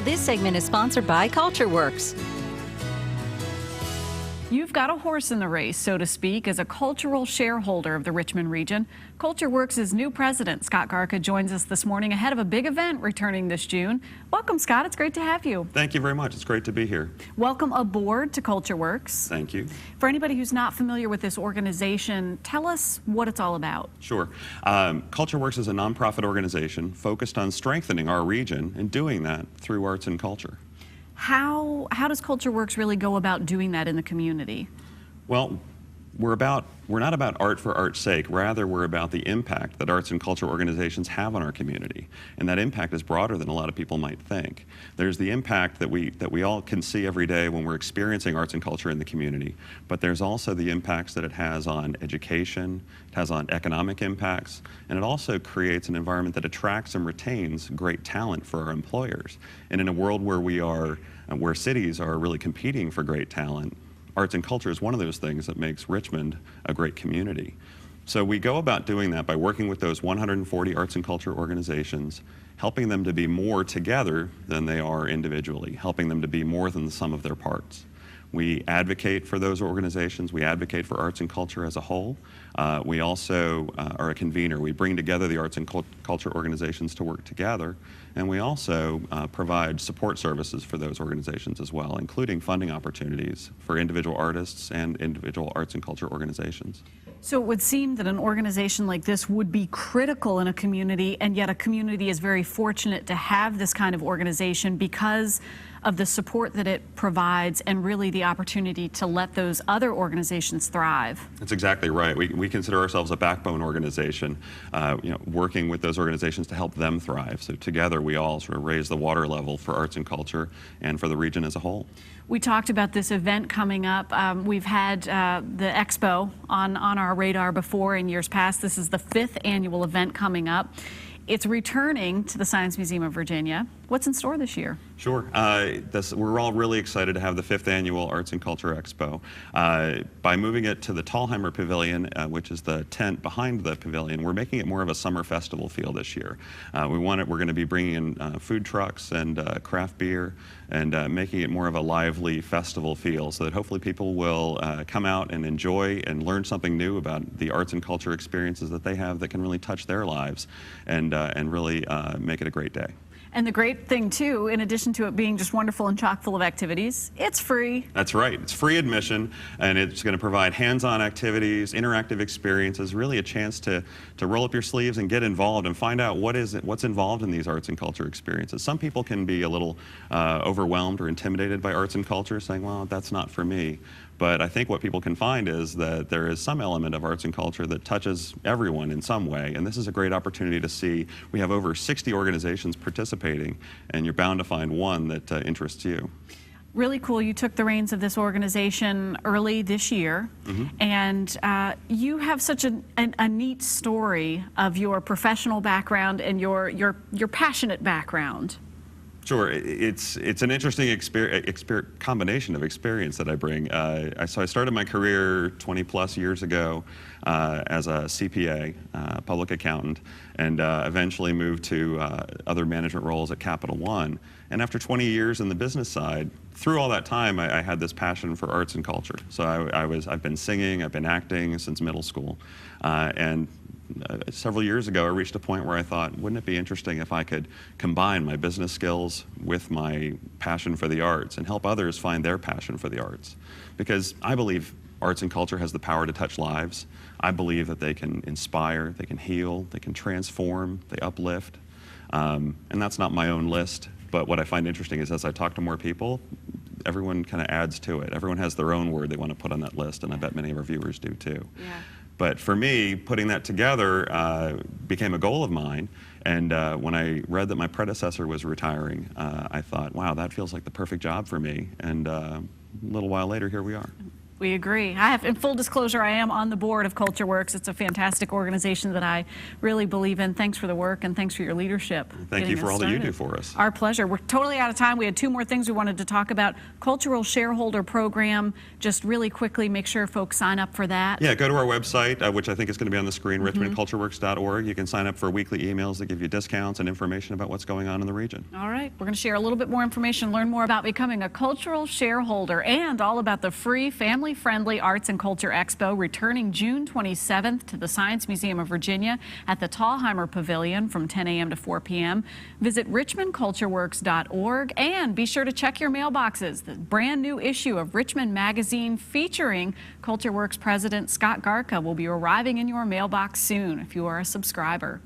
This segment is sponsored by CultureWorks. You've got a horse in the race, so to speak, as a cultural shareholder of the Richmond region. CultureWorks' new president, Scott Garca, joins us this morning ahead of a big event returning this June. Welcome, Scott. It's great to have you. Thank you very much. It's great to be here. Welcome aboard to CultureWorks. Thank you. For anybody who's not familiar with this organization, tell us what it's all about. Sure. CultureWorks is a nonprofit organization focused on strengthening our region and doing that through arts and culture. How does CultureWorks really go about doing that in the community? Well, we're not about art for art's sake. Rather, we're about the impact that arts and culture organizations have on our community. And that impact is broader than a lot of people might think. There's the impact that we all can see every day when we're experiencing arts and culture in the community. But there's also the impacts that it has on education, it has on economic impacts, and it also creates an environment that attracts and retains great talent for our employers. And in a world where cities are really competing for great talent, arts and culture is one of those things that makes Richmond a great community. So we go about doing that by working with those 140 arts and culture organizations, helping them to be more together than they are individually, helping them to be more than the sum of their parts. We advocate for those organizations. We advocate for arts and culture as a whole. We also are a convener. We bring together the arts and culture organizations to work together. And we also provide support services for those organizations as well, including funding opportunities for individual artists and individual arts and culture organizations. So it would seem that an organization like this would be critical in a community, and yet a community is very fortunate to have this kind of organization because of the support that it provides and really the opportunity to let those other organizations thrive. That's exactly right. We consider ourselves a backbone organization, working with those organizations to help them thrive. So together we all sort of raise the water level for arts and culture and for the region as a whole. We talked about this event coming up. We've had the Expo on our radar before in years past. This is the 5th annual event coming up. It's returning to the Science Museum of Virginia. What's in store this year? Sure. We're all really excited to have the 5th annual Arts and Culture Expo. By moving it to the Thalheimer Pavilion, which is the tent behind the pavilion, we're making it more of a summer festival feel this year. We're going to be bringing in food trucks and craft beer and making it more of a lively festival feel so that hopefully people will come out and enjoy and learn something new about the arts and culture experiences that they have that can really touch their lives and really make it a great day. And the great thing, too, in addition to it being just wonderful and chock full of activities, it's free. That's right. It's free admission, and it's going to provide hands-on activities, interactive experiences, really a chance to roll up your sleeves and get involved and find out what's involved in these arts and culture experiences. Some people can be a little overwhelmed or intimidated by arts and culture, saying, well, that's not for me. But I think what people can find is that there is some element of arts and culture that touches everyone in some way, and this is a great opportunity to see. We have over 60 organizations participating, and you're bound to find one that interests you. Really cool. You took the reins of this organization early this year, and you have such a neat story of your professional background and your passionate background. Sure, it's an interesting combination of experience that I bring. So I started my career 20+ years ago as a CPA, public accountant, and eventually moved to other management roles at Capital One. And after 20 years in the business side, through all that time, I had this passion for arts and culture. So I've been singing, I've been acting since middle school, and several years ago, I reached a point where I thought, wouldn't it be interesting if I could combine my business skills with my passion for the arts and help others find their passion for the arts? Because I believe arts and culture has the power to touch lives. I believe that they can inspire, they can heal, they can transform, they uplift. And that's not my own list, but what I find interesting is as I talk to more people, everyone kind of adds to it. Everyone has their own word they want to put on that list, and I bet many of our viewers do too. Yeah. But for me, putting that together became a goal of mine. And when I read that my predecessor was retiring, I thought, wow, that feels like the perfect job for me. And a little while later, here we are. We agree. In full disclosure, I am on the board of CultureWorks. It's a fantastic organization that I really believe in. Thanks for the work and thanks for your leadership. Thank you for all that you do for us. Our pleasure. We're totally out of time. We had 2 more things we wanted to talk about. Cultural Shareholder Program, just really quickly, make sure folks sign up for that. Yeah, go to our website, which I think is going to be on the screen, richmondcultureworks.org. You can sign up for weekly emails that give you discounts and information about what's going on in the region. All right. We're going to share a little bit more information, learn more about becoming a cultural shareholder, and all about the free family-friendly Arts and Culture Expo returning June 27th to the Science Museum of Virginia at the Thalheimer Pavilion from 10 a.m. to 4 p.m. Visit richmondcultureworks.org and be sure to check your mailboxes. The brand new issue of Richmond Magazine featuring CultureWorks President Scott Garka will be arriving in your mailbox soon if you are a subscriber.